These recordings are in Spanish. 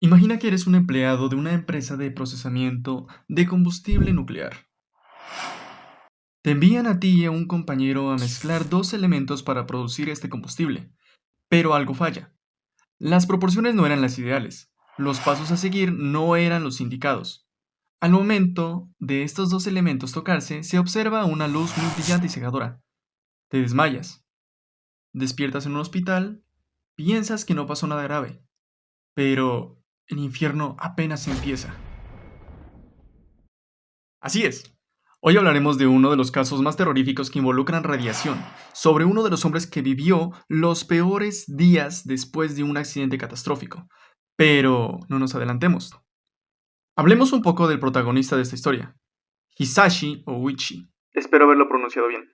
Imagina que eres un empleado de una empresa de procesamiento de combustible nuclear. Te envían a ti y a un compañero a mezclar dos elementos para producir este combustible, pero algo falla. Las proporciones no eran las ideales, los pasos a seguir no eran los indicados. Al momento de estos dos elementos tocarse, se observa una luz muy brillante y cegadora. Te desmayas, despiertas en un hospital, piensas que no pasó nada grave, pero el infierno apenas empieza. Así es. Hoy hablaremos de uno de los casos más terroríficos que involucran radiación, sobre uno de los hombres que vivió los peores días después de un accidente catastrófico. Pero no nos adelantemos. Hablemos un poco del protagonista de esta historia, Hisashi Ouichi. Espero haberlo pronunciado bien.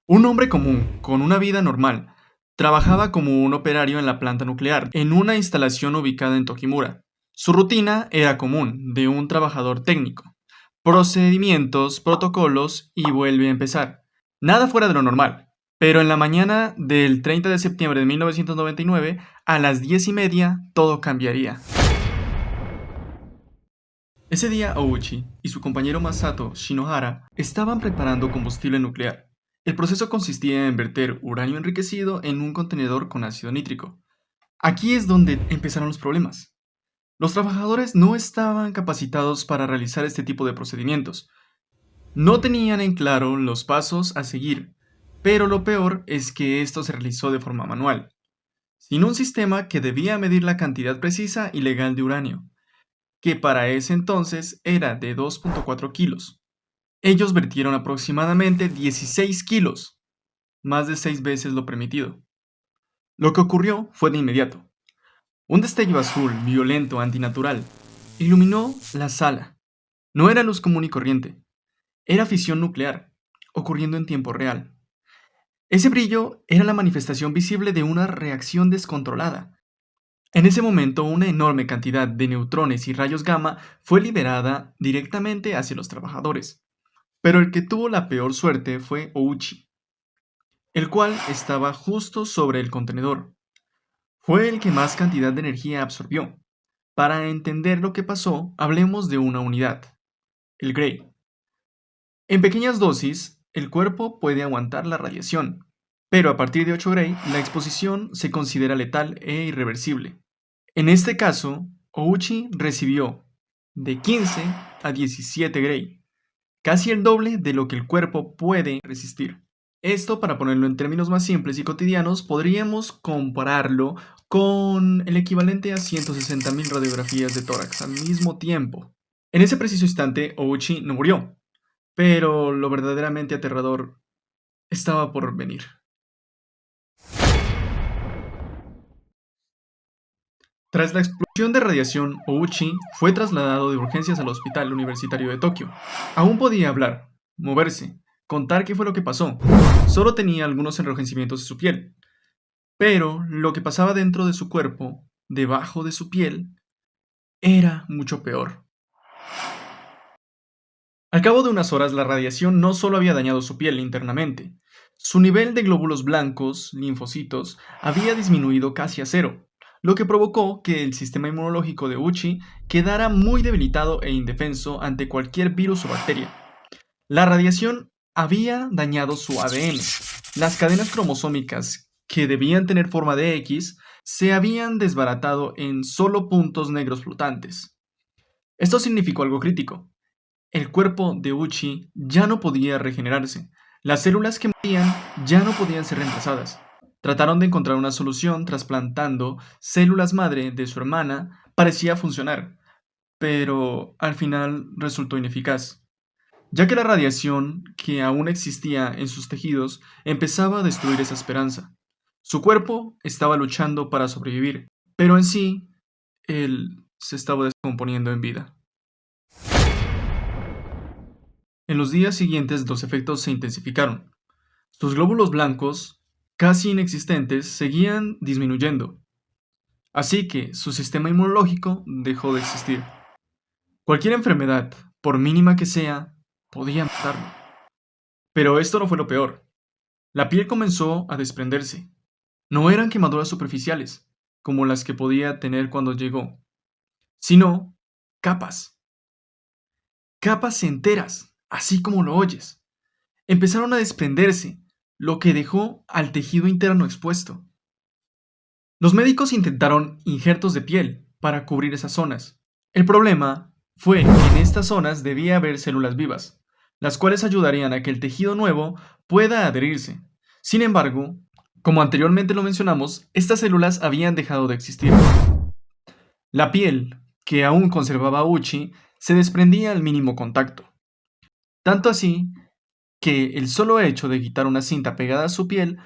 Un hombre común, con una vida normal, trabajaba como un operario en la planta nuclear, en una instalación ubicada en Tokimura. Su rutina era común, de un trabajador técnico. Procedimientos, protocolos y vuelve a empezar. Nada fuera de lo normal. Pero en la mañana del 30 de septiembre de 1999, a las 10:30, todo cambiaría. Ese día Ouchi y su compañero Masato Shinohara estaban preparando combustible nuclear. El proceso consistía en verter uranio enriquecido en un contenedor con ácido nítrico. Aquí es donde empezaron los problemas. Los trabajadores no estaban capacitados para realizar este tipo de procedimientos. No tenían en claro los pasos a seguir, pero lo peor es que esto se realizó de forma manual, sin un sistema que debía medir la cantidad precisa y legal de uranio, que para ese entonces era de 2,4 kilos. Ellos vertieron aproximadamente 16 kilos, más de 6 veces lo permitido. Lo que ocurrió fue de inmediato. Un destello azul, violento, antinatural, iluminó la sala. No era luz común y corriente, era fisión nuclear, ocurriendo en tiempo real. Ese brillo era la manifestación visible de una reacción descontrolada. En ese momento, una enorme cantidad de neutrones y rayos gamma fue liberada directamente hacia los trabajadores. Pero el que tuvo la peor suerte fue Ouchi, el cual estaba justo sobre el contenedor. Fue el que más cantidad de energía absorbió. Para entender lo que pasó, hablemos de una unidad, el Gray. En pequeñas dosis, el cuerpo puede aguantar la radiación, pero a partir de 8 Gray, la exposición se considera letal e irreversible. En este caso, Ouchi recibió de 15 a 17 Gray, casi el doble de lo que el cuerpo puede resistir. Esto, para ponerlo en términos más simples y cotidianos, podríamos compararlo con el equivalente a 160.000 radiografías de tórax al mismo tiempo. En ese preciso instante, Ouchi no murió, pero lo verdaderamente aterrador estaba por venir. Tras la explosión de radiación, Ouchi fue trasladado de urgencias al Hospital Universitario de Tokio. Aún podía hablar, moverse, contar qué fue lo que pasó. Solo tenía algunos enrojecimientos en su piel. Pero lo que pasaba dentro de su cuerpo, debajo de su piel, era mucho peor. Al cabo de unas horas, la radiación no solo había dañado su piel internamente, su nivel de glóbulos blancos, linfocitos, había disminuido casi a cero, lo que provocó que el sistema inmunológico de Uchi quedara muy debilitado e indefenso ante cualquier virus o bacteria. La radiación había dañado su ADN. Las cadenas cromosómicas, que debían tener forma de X, se habían desbaratado en solo puntos negros flotantes. Esto significó algo crítico. El cuerpo de Uchi ya no podía regenerarse. Las células que morían ya no podían ser reemplazadas. Trataron de encontrar una solución trasplantando células madre de su hermana. Parecía funcionar, pero al final resultó ineficaz, ya que la radiación que aún existía en sus tejidos empezaba a destruir esa esperanza. Su cuerpo estaba luchando para sobrevivir, pero en sí, él se estaba descomponiendo en vida. En los días siguientes los efectos se intensificaron. Sus glóbulos blancos, casi inexistentes, seguían disminuyendo, así que su sistema inmunológico dejó de existir. Cualquier enfermedad, por mínima que sea, podía matarlo. Pero esto no fue lo peor. La piel comenzó a desprenderse. No eran quemaduras superficiales, como las que podía tener cuando llegó. sino capas, capas enteras, así como lo oyes. Empezaron a desprenderse, lo que dejó al tejido interno expuesto. Los médicos intentaron injertos de piel para cubrir esas zonas. El problema fue que en estas zonas debía haber células vivas, las cuales ayudarían a que el tejido nuevo pueda adherirse. Sin embargo, como anteriormente lo mencionamos, estas células habían dejado de existir. La piel, que aún conservaba Uchi, se desprendía al mínimo contacto. Tanto así que el solo hecho de quitar una cinta pegada a su piel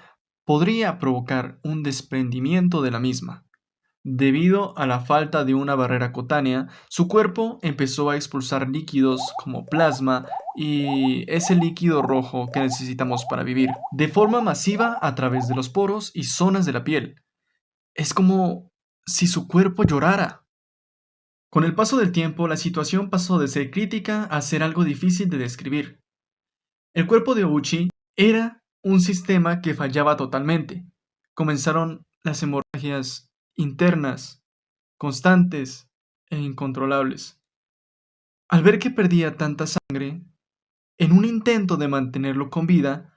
podría provocar un desprendimiento de la misma. Debido a la falta de una barrera cutánea, su cuerpo empezó a expulsar líquidos como plasma y ese líquido rojo que necesitamos para vivir, de forma masiva a través de los poros y zonas de la piel. Es como si su cuerpo llorara. Con el paso del tiempo, la situación pasó de ser crítica a ser algo difícil de describir. El cuerpo de Uchi era un sistema que fallaba totalmente. Comenzaron las hemorragias internas, constantes e incontrolables. Al ver que perdía tanta sangre, en un intento de mantenerlo con vida,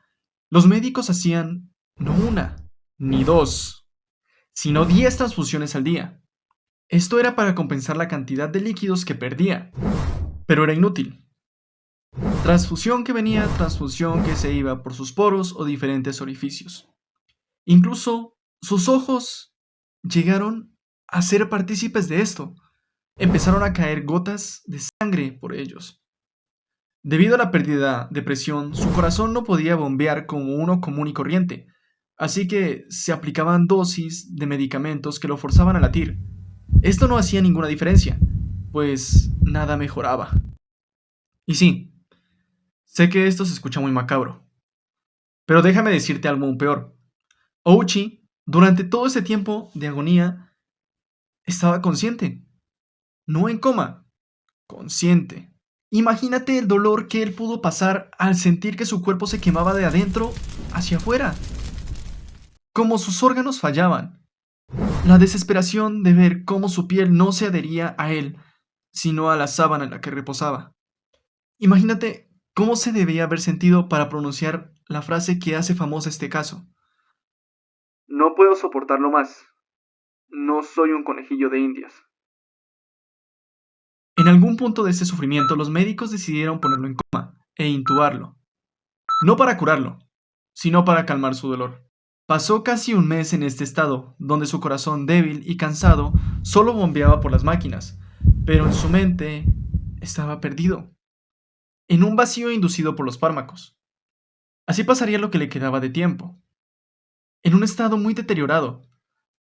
los médicos hacían no una, ni dos, sino 10 transfusiones al día. Esto era para compensar la cantidad de líquidos que perdía, pero era inútil. Transfusión que venía, transfusión que se iba por sus poros o diferentes orificios. Incluso sus ojos llegaron a ser partícipes de esto. Empezaron a caer gotas de sangre por ellos. Debido a la pérdida de presión, su corazón no podía bombear como uno común y corriente, así que se aplicaban dosis de medicamentos que lo forzaban a latir. Esto no hacía ninguna diferencia, pues nada mejoraba. Y sí, sé que esto se escucha muy macabro, pero déjame decirte algo aún peor. Ouchi, durante todo ese tiempo de agonía, estaba consciente, no en coma, consciente. Imagínate el dolor que él pudo pasar al sentir que su cuerpo se quemaba de adentro hacia afuera, como sus órganos fallaban. La desesperación de ver cómo su piel no se adhería a él, sino a la sábana en la que reposaba. Imagínate cómo se debía haber sentido para pronunciar la frase que hace famosa este caso. No puedo soportarlo más. No soy un conejillo de indias. En algún punto de este sufrimiento, los médicos decidieron ponerlo en coma e intubarlo. No para curarlo, sino para calmar su dolor. Pasó casi un mes en este estado, donde su corazón débil y cansado solo bombeaba por las máquinas, pero en su mente estaba perdido, en un vacío inducido por los fármacos. Así pasaría lo que le quedaba de tiempo, en un estado muy deteriorado,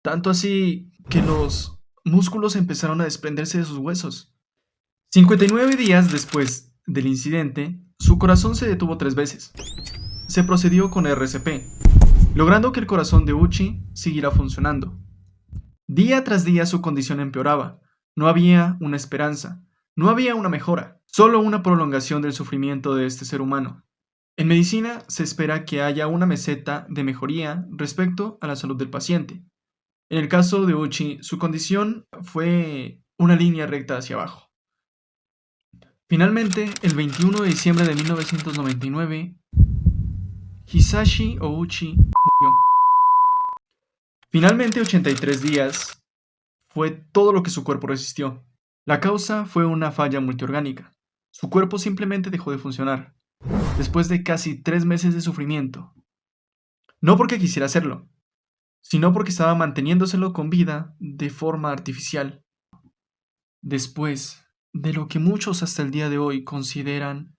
tanto así que los músculos empezaron a desprenderse de sus huesos. 59 días después del incidente, su corazón se detuvo 3 veces. Se procedió con RCP, logrando que el corazón de Uchi siguiera funcionando. Día tras día su condición empeoraba. No había una esperanza, no había una mejora, solo una prolongación del sufrimiento de este ser humano. En medicina se espera que haya una meseta de mejoría respecto a la salud del paciente. En el caso de Uchi, su condición fue una línea recta hacia abajo. Finalmente, el 21 de diciembre de 1999, Hisashi Ouchi murió. Finalmente, 83 días fue todo lo que su cuerpo resistió. La causa fue una falla multiorgánica. Su cuerpo simplemente dejó de funcionar, después de casi 3 meses de sufrimiento. No porque quisiera hacerlo, sino porque estaba manteniéndoselo con vida de forma artificial. Después de lo que muchos hasta el día de hoy consideran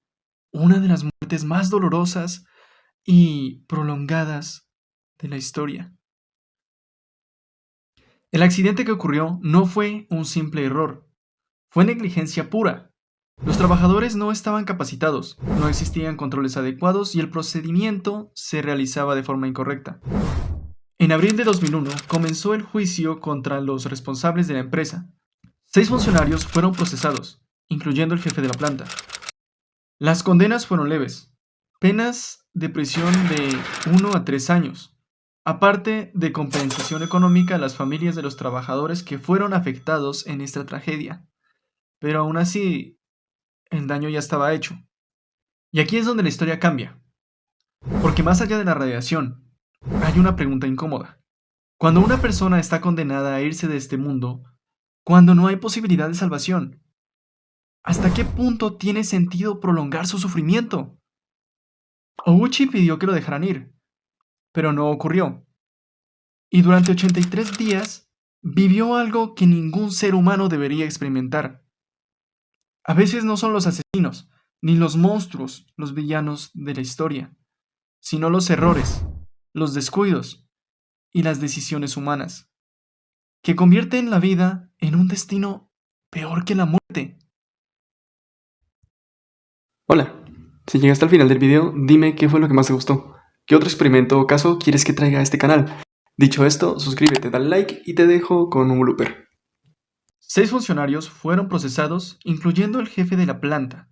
una de las muertes más dolorosas y prolongadas de la historia. El accidente que ocurrió no fue un simple error, fue negligencia pura. Los trabajadores no estaban capacitados, no existían controles adecuados y el procedimiento se realizaba de forma incorrecta. En abril de 2001 comenzó el juicio contra los responsables de la empresa. 6 funcionarios fueron procesados, incluyendo el jefe de la planta. Las condenas fueron leves, penas de prisión de 1 a 3 años, aparte de compensación económica a las familias de los trabajadores que fueron afectados en esta tragedia. pero aún así el daño ya estaba hecho. Y aquí es donde la historia cambia, porque más allá de la radiación, hay una pregunta incómoda. Cuando una persona está condenada a irse de este mundo, cuando no hay posibilidad de salvación, ¿hasta qué punto tiene sentido prolongar su sufrimiento? Ouchi pidió que lo dejaran ir, pero no ocurrió. Y durante 83 días vivió algo que ningún ser humano debería experimentar. A veces no son los asesinos, ni los monstruos los villanos de la historia, sino los errores, los descuidos y las decisiones humanas, que convierten la vida en un destino peor que la muerte. Hola, si llegaste al final del video, dime qué fue lo que más te gustó. ¿Qué otro experimento o caso quieres que traiga a este canal? Dicho esto, suscríbete, dale like y te dejo con un blooper. 6 funcionarios fueron procesados, incluyendo el jefe de la planta.